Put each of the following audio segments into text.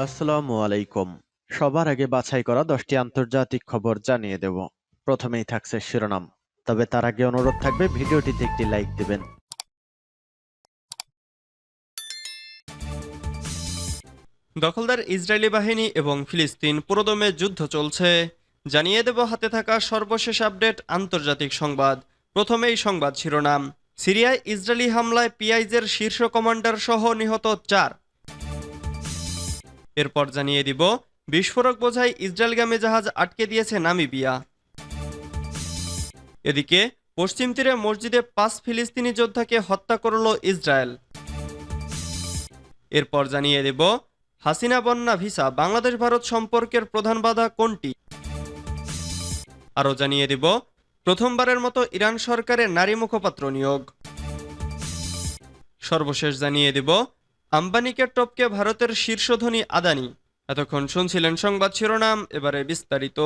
আসসালামু আলাইকুম। সবার আগে বাছাই করা 10টি আন্তর্জাতিক খবর জানিয়ে দেব। প্রথমেই থাকছে শিরোনাম। তবে তার আগে অনুরোধ থাকবে ভিডিওটিতে একটি লাইক দিবেন। দখলদার ইসরায়েলি বাহিনী এবং ফিলিস্তিন পুরোদমে যুদ্ধ চলছে। জানিয়ে দেব হাতে থাকা সর্বশেষ আপডেট আন্তর্জাতিক সংবাদ। প্রথমেই সংবাদ শিরোনাম। সিরিয়ায় ইসরায়েলি হামলায় পিআইজের শীর্ষ কমান্ডার সহ নিহত 4। এরপর জানিয়ে দিব বিস্ফোরক বোঝাই ইসরায়েলগামী জাহাজ আটকে দিয়েছে নামিবিয়া। এদিকে পশ্চিম তীরে মসজিদে 5 ফিলিস্তিনি যোদ্ধাকে হত্যা করল ইসরায়েল। এরপর জানিয়ে দেব হাসিনা বন্যা ভিসা বাংলাদেশ ভারত সম্পর্কের প্রধান বাধা কোনটি। আরও জানিয়ে দেব প্রথমবারের মতো ইরান সরকারের নারী মুখপাত্র নিয়োগ। সর্বশেষ জানিয়ে দেব আম্বানিকে টপকে ভারতের শীর্ষধনী আদানি। এতক্ষণ শুনছিলেন সংবাদ শিরোনাম, এবারে বিস্তারিত।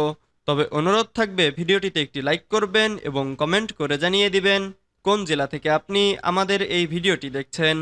তবে অনুরোধ থাকবে ভিডিওটিতে একটি লাইক করবেন এবং কমেন্ট করে জানিয়ে দিবেন কোন জেলা থেকে আপনি আমাদের এই ভিডিওটি দেখছেন।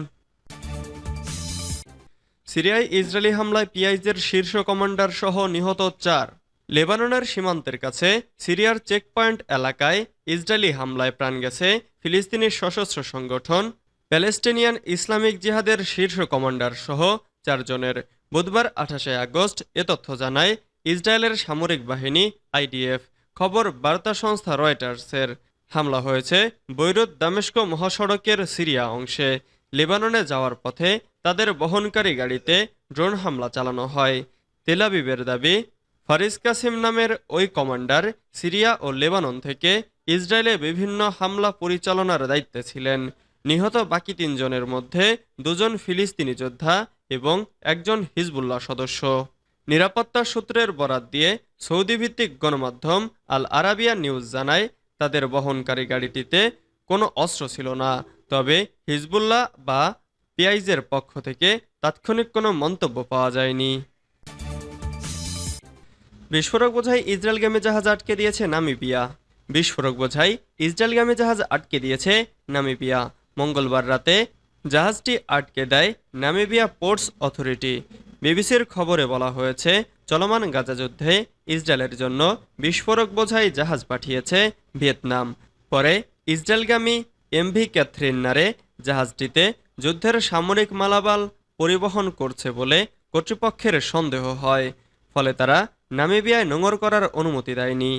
সিরিয়ায় ইসরায়েলি হামলায় পিআইজের শীর্ষ কমান্ডার সহ নিহত 4। লেবাননের সীমান্তের কাছে সিরিয়ার চেকপয়েন্ট এলাকায় ইসরায়েলি হামলায় প্রাণ গেছে ফিলিস্তিনি সশস্ত্র সংগঠন প্যালেস্টিনিয়ান ইসলামিক জিহাদের শীর্ষ কমান্ডার সহ 4 জনের। বুধবার 28 আগস্ট এ তথ্য জানায় ইসরায়েলের সামরিক বাহিনী আইডিএফ। খবর বার্তা সংস্থা রয়টার্সের। হামলা হয়েছে বৈরুত দামেস্ক মহাসড়কের সিরিয়া অংশে। লেবাননে যাওয়ার পথে তাদের বহনকারী গাড়িতে ড্রোন হামলা চালানো হয়। তেল আবিবের দাবি, ফারিস কাসিম নামের ওই কমান্ডার সিরিয়া ও লেবানন থেকে ইসরায়েলে বিভিন্ন হামলা পরিচালনার দায়িত্বে ছিলেন। নিহত বাকি 3 জনের মধ্যে 2 জন ফিলিস্তিনি যোদ্ধা এবং 1 জন হিজবুল্লাহ সদস্য। নিরাপত্তা সূত্রের বরাত দিয়ে সৌদি ভিত্তিক গণমাধ্যম আল আরাবিয়া নিউজ জানায় তাদের বহনকারী গাড়িটিতে কোনো অস্ত্র ছিল না। তবে হিজবুল্লাহ বা পিআইজের পক্ষ থেকে তাৎক্ষণিক কোনো মন্তব্য পাওয়া যায়নি। বিস্ফোরক বোঝাই ইসরায়েলগামী জাহাজ আটকে দিয়েছে নামিবিয়া। বিস্ফোরক বোঝাই ইসরায়েলগামী জাহাজ আটকে দিয়েছে নামিবিয়া। মঙ্গলবার রাতে জাহাজটি আটকে দেয় নামিবিয়া পোর্টস অথরিটি। বিবিসির খবরে বলা হয়েছে চলমান গাজা যুদ্ধে ইসরায়েলের জন্য বিস্ফোরক বোঝাই জাহাজ পাঠিয়েছে ভিয়েতনাম। পরে ইসরায়েলগামী এমভি ক্যাথরিন নারে জাহাজটিতে যুদ্ধের সামরিক মালামাল পরিবহন করছে বলে কর্তৃপক্ষের সন্দেহ হয়। ফলে তারা নামিবিয়ায় নোঙর করার অনুমতি দেয়নি।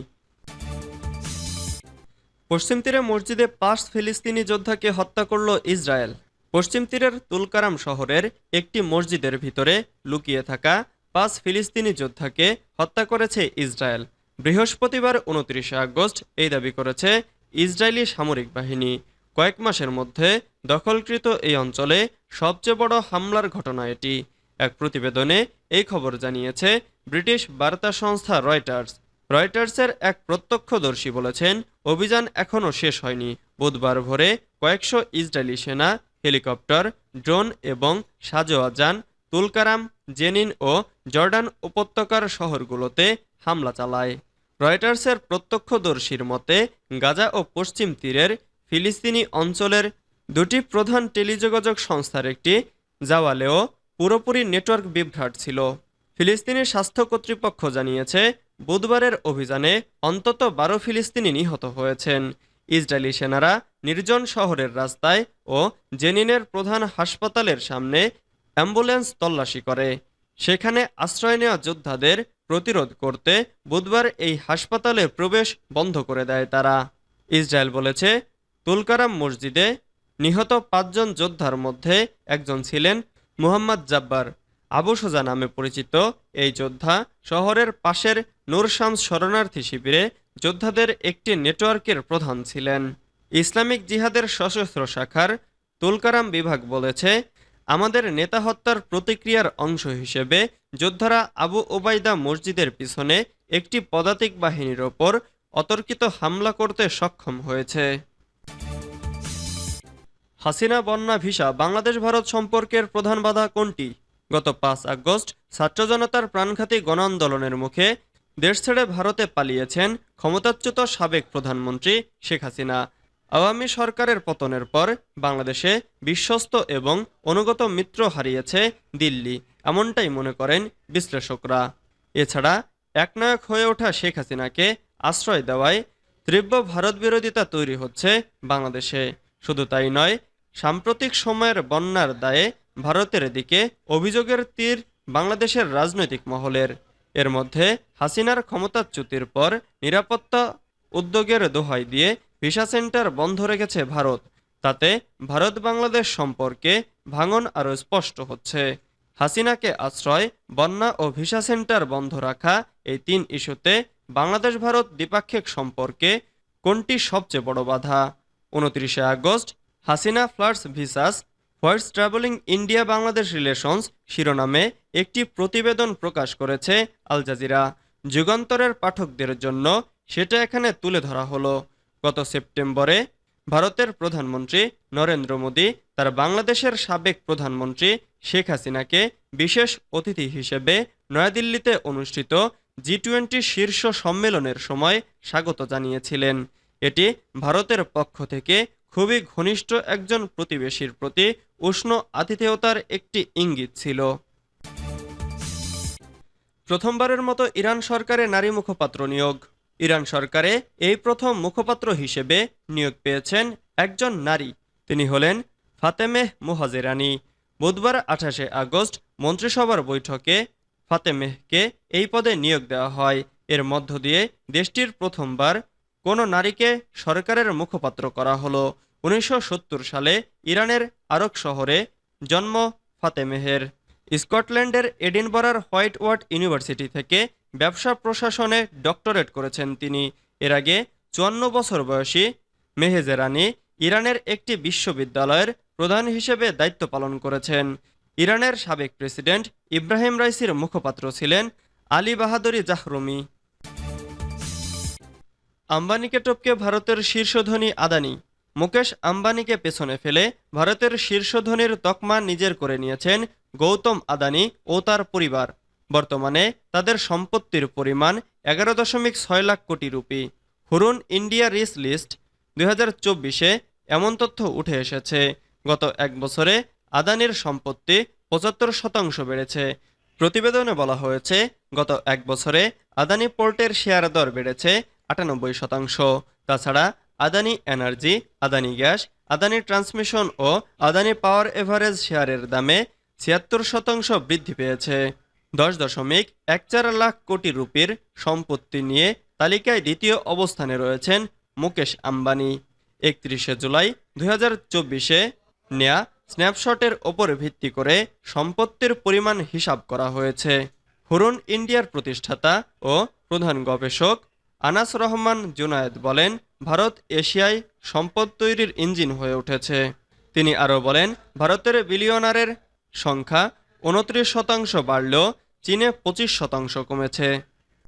পশ্চিম তীরে মসজিদে 5 ফিলিস্তিনি যোদ্ধাকে হত্যা করল ইসরায়েল। পশ্চিম তীরের তুলকারাম শহরের একটি মসজিদের ভিতরে লুকিয়ে থাকা 5 ফিলিস্তিনি যোদ্ধাকে হত্যা করেছে ইসরায়েল। বৃহস্পতিবার 29 আগস্ট এই দাবি করেছে ইসরায়েলি সামরিক বাহিনী। কয়েক মাসের মধ্যে দখলকৃত এই অঞ্চলে সবচেয়ে বড় হামলার ঘটনা এটি। এক প্রতিবেদনে এই খবর জানিয়েছে ব্রিটিশ বার্তা সংস্থা রয়টার্স। রয়টার্সের এক প্রত্যক্ষদর্শী বলেছেন অভিযান এখনও শেষ হয়নি। বুধবার ভোরে কয়েকশো ইসরায়েলি সেনা, হেলিকপ্টার, ড্রোন এবং সাজোয়া যান তুলকারাম, জেনিন ও জর্ডান উপত্যকার শহরগুলোতে হামলা চালায়। রয়টার্সের প্রত্যক্ষদর্শীর মতে গাজা ও পশ্চিম তীরের ফিলিস্তিনি অঞ্চলের 2টি প্রধান টেলিযোগাযোগ সংস্থার একটি জাওয়ালেও পুরোপুরি নেটওয়ার্ক বিভ্রাট ছিল। ফিলিস্তিনি স্বাস্থ্য কর্তৃপক্ষ জানিয়েছে বুধবারের অভিযানে অন্তত 12 ফিলিস্তিনি নিহত হয়েছেন। ইসরায়েলি সেনারা নির্জন শহরের রাস্তায় ও জেনিনের প্রধান হাসপাতালের সামনে অ্যাম্বুলেন্স তল্লাশি করে। সেখানে আশ্রয় নেওয়া যোদ্ধাদের প্রতিরোধ করতে বুধবার এই হাসপাতালে প্রবেশ বন্ধ করে দেয় তারা। ইসরায়েল বলেছে তুলকারাম মসজিদে নিহত 5 জন যোদ্ধার মধ্যে একজন ছিলেন মুহাম্মদ জাব্বার। আবু সোজা নামে পরিচিত এই যোদ্ধা শহরের পাশের নূর শামস শরণার্থী শিবিরে যোদ্ধাদের একটি নেটওয়ার্কের প্রধান ছিলেন। ইসলামিক জিহাদের সশস্ত্র শাখার তুলকারাম বিভাগ বলেছে, আমাদের নেতা হত্যার প্রতিক্রিয়ার অংশ হিসেবে যোদ্ধারা আবু ওবায়দা মসজিদের পিছনে একটি পদাতিক বাহিনীর ওপর অতর্কিত হামলা করতে সক্ষম হয়েছে। হাসিনা বন্যা ভিসা বাংলাদেশ ভারত সম্পর্কের প্রধান বাধা কোনটি? গত 5 আগস্ট ছাত্র জনতার প্রাণঘাতী গণ আন্দোলনের মুখে দেশ ছেড়ে ভারতে পালিয়েছেন ক্ষমতাচ্যুত সাবেক প্রধানমন্ত্রী শেখ হাসিনা। আওয়ামী সরকারের পতনের পর বাংলাদেশে বিশ্বস্ত এবং অনুগত মিত্র হারিয়েছে দিল্লি, এমনটাই মনে করেন বিশ্লেষকরা। এছাড়া একনায়ক হয়ে ওঠা শেখ হাসিনাকে আশ্রয় দেওয়ায় তীব্র ভারত বিরোধিতা তৈরি হচ্ছে বাংলাদেশে। শুধু তাই নয়, সাম্প্রতিক সময়ের বন্যার দায়ে ভারতের দিকে অভিযোগের তীর বাংলাদেশের রাজনৈতিক মহলের। এর মধ্যে হাসিনার ক্ষমতাচ্যুতির পর নিরাপত্তা উদ্যোগের দোহাই দিয়ে ভিসা সেন্টার বন্ধ রেখেছে ভারত। তাতে ভারত বাংলাদেশ সম্পর্কে ভাঙন আরও স্পষ্ট হচ্ছে। হাসিনাকে আশ্রয়, বন্যা ও ভিসা সেন্টার বন্ধ রাখা, এই তিন ইস্যুতে বাংলাদেশ ভারত দ্বিপাক্ষিক সম্পর্কে কোনটি সবচেয়ে বড় বাধা? 29 আগস্ট হাসিনা ফ্লাডস ভিসাস হোয়াটস ট্রাভেলিং ইন্ডিয়া বাংলাদেশ রিলেশনস শিরোনামে একটি প্রতিবেদন প্রকাশ করেছে আল জাজিরা। যুগান্তরের পাঠকদের জন্য সেটা এখানে তুলে ধরা হলো। গত সেপ্টেম্বরে ভারতের প্রধানমন্ত্রী নরেন্দ্র মোদী তার বাংলাদেশের সাবেক প্রধানমন্ত্রী শেখ হাসিনাকে বিশেষ অতিথি হিসেবে নয়াদিল্লিতে অনুষ্ঠিত G20 শীর্ষ সম্মেলনের সময় স্বাগত জানিয়েছিলেন। এটি ভারতের পক্ষ থেকে খুবই ঘনিষ্ঠ একজন প্রতিবেশীর প্রতি উষ্ণ আতিথেয়তার একটি ইঙ্গিত ছিল। প্রথমবারের মতো ইরান সরকারে নারী মুখপাত্র নিয়োগ। ইরান সরকারে এই প্রথম মুখপাত্র হিসেবে নিয়োগ পেয়েছেন একজন নারী। তিনি হলেন ফাতেমেহ মোহাজেরানি। বুধবার 28 আগস্ট মন্ত্রিসভার বৈঠকে ফাতেমেহকে এই পদে নিয়োগ দেওয়া হয়। এর মধ্য দিয়ে দেশটির প্রথমবার কোনো নারীকে সরকারের মুখপাত্র করা হলো। 1970 সালে ইরানের আরক শহরে জন্ম ফাতেমেহের। স্কটল্যান্ডের এডিনবরার হোয়াইট ওয়ার্ড ইউনিভার্সিটি থেকে ব্যবসা প্রশাসনে ডক্টরেট করেছেন তিনি। এর আগে 54 বছর বয়সী মেহেজেরানি ইরানের একটি বিশ্ববিদ্যালয়ের প্রধান হিসেবে দায়িত্ব পালন করেছেন। ইরানের সাবেক প্রেসিডেন্ট ইব্রাহিম রাইসির মুখপাত্র ছিলেন আলী বাহাদুরি জাহরুমি। আম্বানিকে টপকে ভারতের শীর্ষ ধনী আদানি। মুকেশ আম্বানিকে পেছনে ফেলে ভারতের শীর্ষ ধনীর তকমা নিজের করে নিয়েছেন গৌতম আদানি ও তার পরিবার। বর্তমানে তাদের সম্পত্তির পরিমাণ 11.6 লাখ কোটি রুপি। হুরুন ইন্ডিয়া রিচ লিস্ট 2024-এ এমন তথ্য উঠে এসেছে। গত এক বছরে আদানির সম্পত্তি 75% বেড়েছে। প্রতিবেদনে বলা হয়েছে, গত এক বছরে আদানি পোর্টের শেয়ার দর বেড়েছে 98%। তাছাড়া Adani energy, Adani gas, Adani transmission ও আদানি পাওয়ার এভারেজ শেয়ারের দামে 76% বৃদ্ধি পেয়েছে। 10.14 লাখ কোটি রুপির সম্পত্তি নিয়ে তালিকায় দ্বিতীয় অবস্থানে রয়েছেন মুকেশ আম্বানি। 31 জুলাই 2024-এ নেয়া স্ন্যাপশটের ওপর ভিত্তি করে সম্পত্তির পরিমাণ হিসাব করা হয়েছে। হুরুন ইন্ডিয়ার প্রতিষ্ঠাতা ও প্রধান গবেষক আনাস রহমান জুনায়েদ বলেন, ভারত এশিয়ায় সম্পদ তৈরির ইঞ্জিন হয়ে উঠেছে। তিনি আরও বলেন, ভারতের বিলিয়নারের সংখ্যা 29% বাড়লেও চীনে 25% কমেছে।